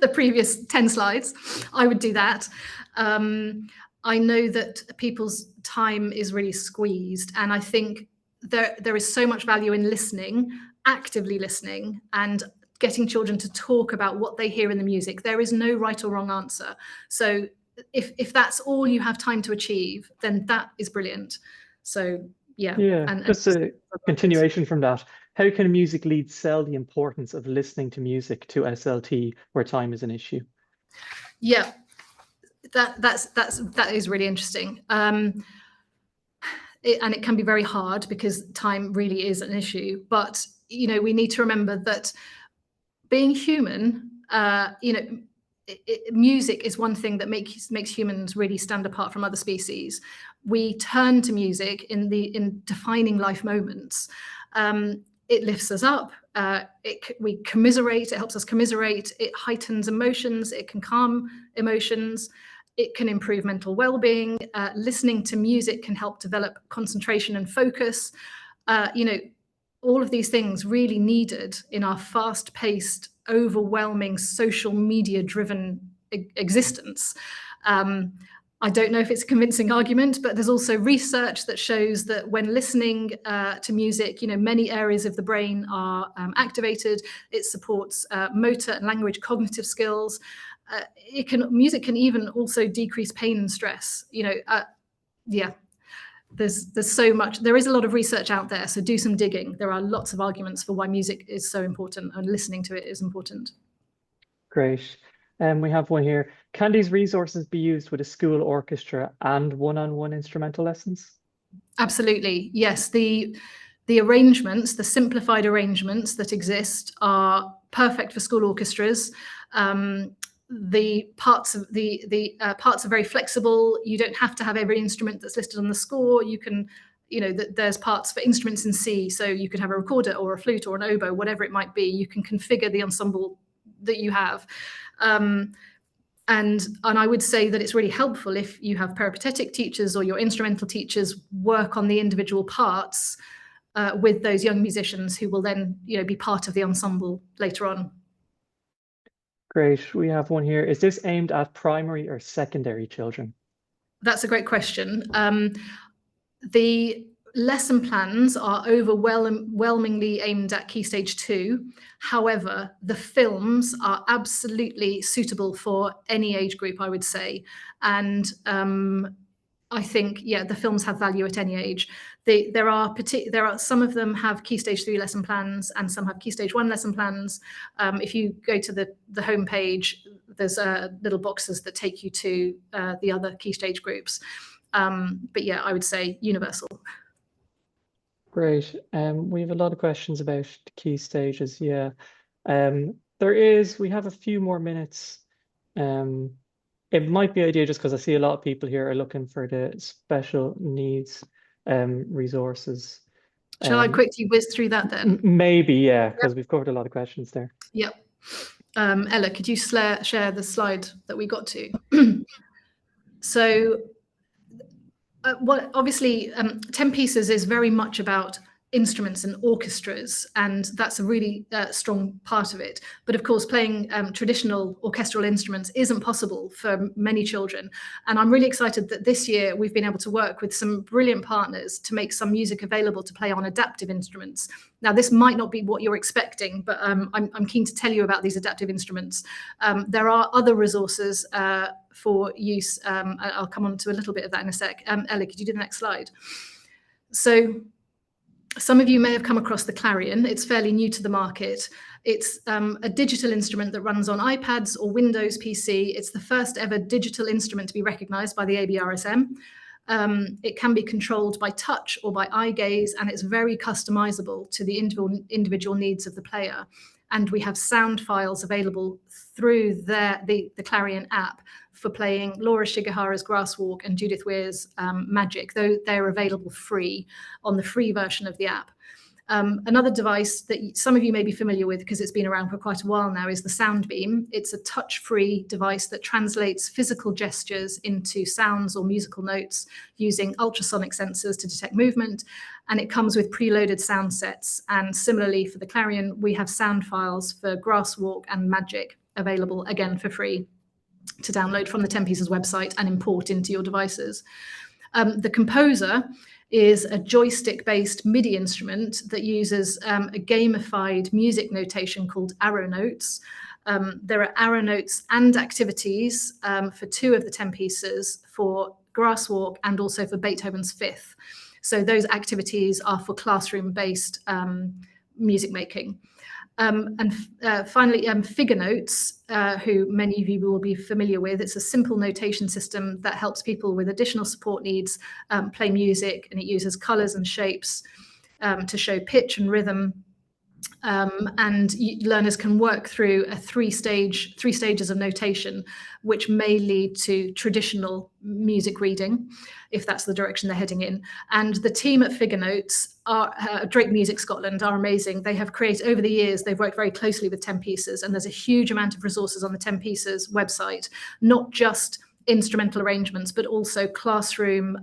the previous 10 slides. I would do that. I know that people's time is really squeezed, and I think there is so much value in listening, actively listening, and getting children to talk about what they hear in the music. There is no right or wrong answer. So if that's all you have time to achieve, then that is brilliant. So yeah. And just a continuation from that. How can music leads sell the importance of listening to music to SLT where time is an issue? Yeah, that is really interesting. And it can be very hard because time really is an issue. But we need to remember that being human, music is one thing that makes humans really stand apart from other species. We turn to music in defining life moments. It lifts us up. We commiserate. It helps us commiserate. It heightens emotions. It can calm emotions. It can improve mental well-being. Listening to music can help develop concentration and focus. All of these things really needed in our fast-paced, overwhelming, social media-driven existence. I don't know if it's a convincing argument, but there's also research that shows that when listening to music, many areas of the brain are activated. It supports motor and language cognitive skills. Music can even also decrease pain and stress. There's so much. There is a lot of research out there, so do some digging. There are lots of arguments for why music is so important and listening to it is important. Great. We have one here. Can these resources be used with a school orchestra and one-on-one instrumental lessons? Absolutely, yes. The arrangements, the simplified arrangements that exist are perfect for school orchestras. The parts are very flexible. You don't have to have every instrument that's listed on the score. You can, there's parts for instruments in C, so you could have a recorder or a flute or an oboe, whatever it might be. You can configure the ensemble that you have. And I would say that it's really helpful if you have peripatetic teachers or your instrumental teachers work on the individual parts with those young musicians who will then, be part of the ensemble later on. Great. We have one here. Is this aimed at primary or secondary children? That's a great question. The lesson plans are overwhelmingly aimed at Key Stage 2. However, the films are absolutely suitable for any age group, I would say. And I think, the films have value at any age. There are some of them have Key Stage 3 lesson plans, and some have Key Stage 1 lesson plans. If you go to the home page, there's little boxes that take you to the other Key Stage groups. But yeah, I would say universal. Great. We have a lot of questions about the key stages. Yeah. We have a few more minutes. It might be idea, just because I see a lot of people here are looking for the special needs resources. Shall I quickly whiz through that then? Maybe, yeah, because we've covered a lot of questions there. Yep. Ella, could you share the slide that we got to? So obviously 10 pieces is very much about instruments and orchestras, and that's a really strong part of it. But of course, playing traditional orchestral instruments isn't possible for many children. And I'm really excited that this year we've been able to work with some brilliant partners to make some music available to play on adaptive instruments. Now, this might not be what you're expecting, but I'm keen to tell you about these adaptive instruments. There are other resources for use. I'll come on to a little bit of that in a sec. Ella, could you do the next slide? So some of you may have come across the Clarion. It's fairly new to the market. It's a digital instrument that runs on iPads or Windows PC. It's the first ever digital instrument to be recognized by the ABRSM. It can be controlled by touch or by eye gaze, and it's very customizable to the individual needs of the player. And we have sound files available through the Clarion app for playing Laura Shigehara's Grasswalk and Judith Weir's Magic, though they're available free on the free version of the app. Another device that some of you may be familiar with, because it's been around for quite a while now, is the Soundbeam. It's a touch-free device that translates physical gestures into sounds or musical notes using ultrasonic sensors to detect movement, and it comes with preloaded sound sets. And similarly for the Clarion, we have sound files for Grasswalk and Magic available, again, for free to download from the 10 Pieces website and import into your devices. The Composer is a joystick-based MIDI instrument that uses a gamified music notation called arrow notes. There are arrow notes and activities for 2 of the 10 pieces, for Grasswalk and also for Beethoven's Fifth. So those activities are for classroom-based music making. And finally, Figure Notes, who many of you will be familiar with. It's a simple notation system that helps people with additional support needs play music, and it uses colors and shapes to show pitch and rhythm. And learners can work through three stages of notation, which may lead to traditional music reading, if that's the direction they're heading in. And the team at Figure Notes, Drake Music Scotland, are amazing. They have created, over the years, they've worked very closely with 10 Pieces, and there's a huge amount of resources on the 10 Pieces website, not just instrumental arrangements, but also classroom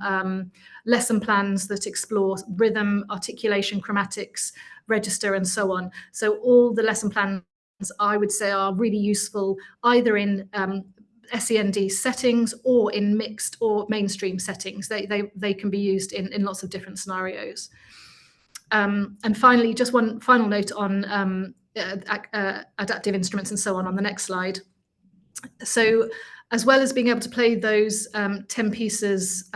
lesson plans that explore rhythm, articulation, chromatics, register, and so on. So all the lesson plans, I would say, are really useful either in SEND settings or in mixed or mainstream settings. They can be used in lots of different scenarios. And finally, just one final note on adaptive instruments and so on the next slide. So as well as being able to play those 10 Pieces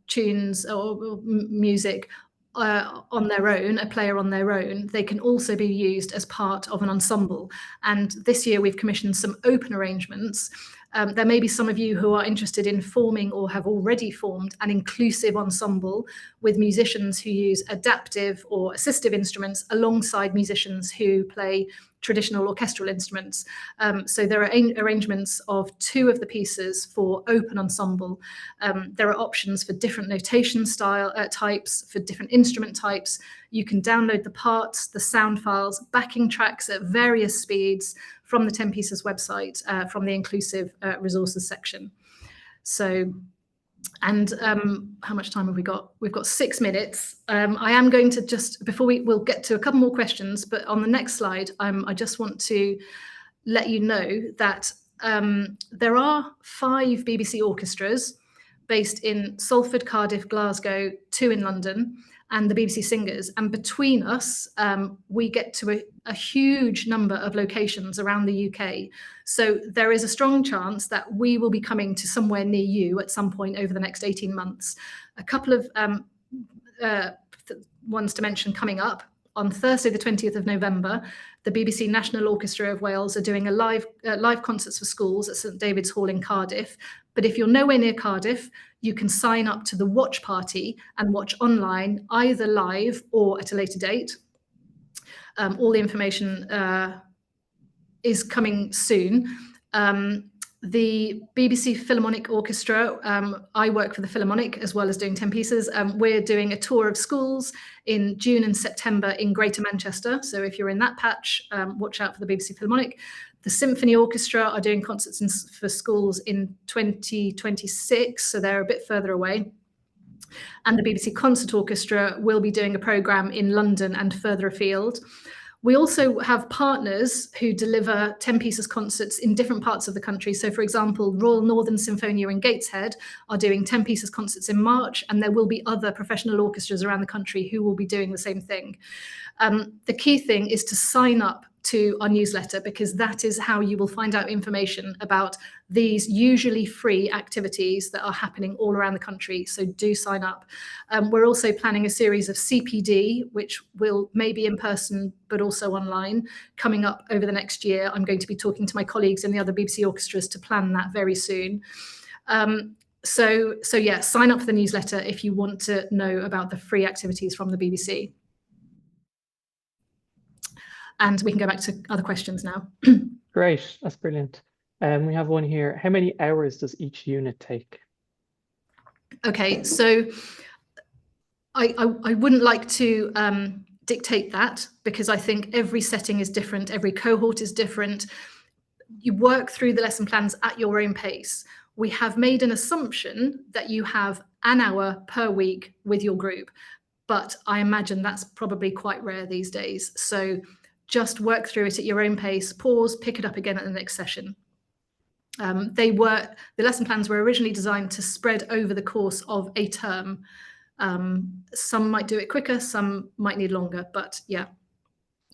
tunes or music on their own, a player on their own, they can also be used as part of an ensemble. And this year we've commissioned some open arrangements. There may be some of you who are interested in forming or have already formed an inclusive ensemble with musicians who use adaptive or assistive instruments alongside musicians who play traditional orchestral instruments. So there are arrangements of 2 of the pieces for open ensemble. There are options for different notation style types, for different instrument types. You can download the parts, the sound files, backing tracks at various speeds from the 10 Pieces website, from the inclusive resources section. So, and how much time have we got? We've got 6 minutes. I am going to just, we'll get to a couple more questions, but on the next slide, I just want to let you know that there are 5 BBC orchestras based in Salford, Cardiff, Glasgow, 2 in London, and the BBC Singers. And between us, we get to a huge number of locations around the UK. So there is a strong chance that we will be coming to somewhere near you at some point over the next 18 months. A couple of ones to mention coming up. On Thursday, the 20th of November, the BBC National Orchestra of Wales are doing a live concerts for schools at St David's Hall in Cardiff. But if you're nowhere near Cardiff, you can sign up to the watch party and watch online, either live or at a later date. All the information is coming soon. The BBC Philharmonic Orchestra, I work for the Philharmonic as well as doing 10 pieces. We're doing a tour of schools in June and September in Greater Manchester. So if you're in that patch, watch out for the BBC Philharmonic. The Symphony Orchestra are doing concerts for schools in 2026, so they're a bit further away. And the BBC Concert Orchestra will be doing a programme in London and further afield. We also have partners who deliver 10 pieces concerts in different parts of the country. So, for example, Royal Northern Symphonia in Gateshead are doing 10 pieces concerts in March, and there will be other professional orchestras around the country who will be doing the same thing. The key thing is to sign up to our newsletter, because that is how you will find out information about these usually free activities that are happening all around the country. So do sign up. We're also planning a series of CPD, which will maybe in person, but also online, coming up over the next year. I'm going to be talking to my colleagues in the other BBC orchestras to plan that very soon. So yeah, sign up for the newsletter if you want to know about the free activities from the BBC. And we can go back to other questions now. Great, that's brilliant. We have one here. How many hours does each unit take? Okay, so I wouldn't like to dictate that, because I think every setting is different, every cohort is different. You work through the lesson plans at your own pace. We have made an assumption that you have an hour per week with your group, but I imagine that's probably quite rare these days. So just work through it at your own pace, pause, pick it up again at the next session. The lesson plans were originally designed to spread over the course of a term. Some might do it quicker, some might need longer, but yeah,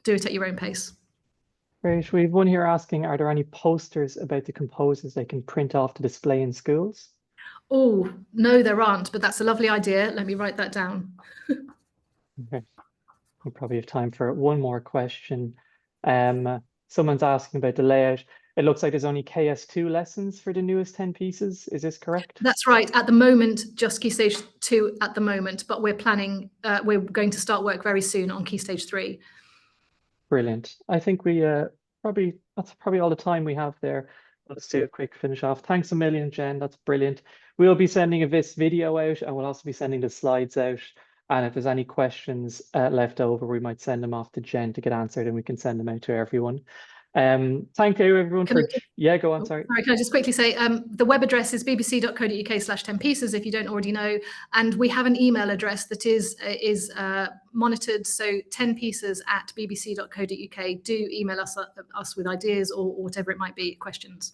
do it at your own pace. Great. We have one here asking, are there any posters about the composers they can print off to display in schools? Oh, no, there aren't, but that's a lovely idea. Let me write that down. Okay. We probably have time for one more question. Someone's asking about the layout. It looks like there's only KS2 lessons for the newest 10 pieces. Is this correct? That's right. At the moment, just Key Stage 2 at the moment, but we're planning, we're going to start work very soon on Key Stage 3. Brilliant. I think we that's probably all the time we have there. Let's do a quick finish off. Thanks a million, Jen. That's brilliant. We'll be sending this video out, and we'll also be sending the slides out. And if there's any questions left over, we might send them off to Jen to get answered, and we can send them out to everyone. Thank you, everyone. Yeah, go on. Sorry. Can I just quickly say the web address is bbc.co.uk/10 pieces if you don't already know, and we have an email address that is monitored. So 10 pieces@bbc.co.uk. Do email us with ideas or whatever it might be, questions.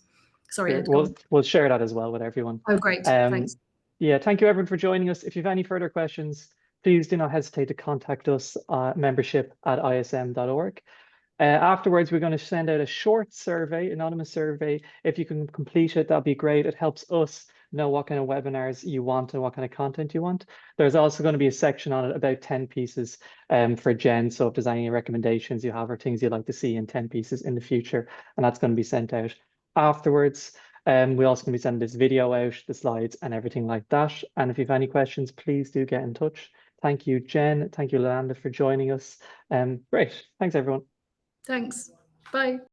Sorry, Ed, we'll share that as well with everyone. Oh, great. Thanks. Yeah, thank you everyone for joining us. If you have any further questions, please do not hesitate to contact us membership@ism.org. Afterwards, we're going to send out a short survey, anonymous survey. If you can complete it, that'd be great. It helps us know what kind of webinars you want and what kind of content you want. There's also going to be a section on it about 10 pieces for Jen. So if there's any recommendations you have or things you'd like to see in 10 pieces in the future, and that's going to be sent out afterwards. We're also going to be sending this video out, the slides and everything like that. And if you have any questions, please do get in touch. Thank you, Jen. Thank you, YolanDa, for joining us. Great. Thanks, everyone. Thanks. Bye.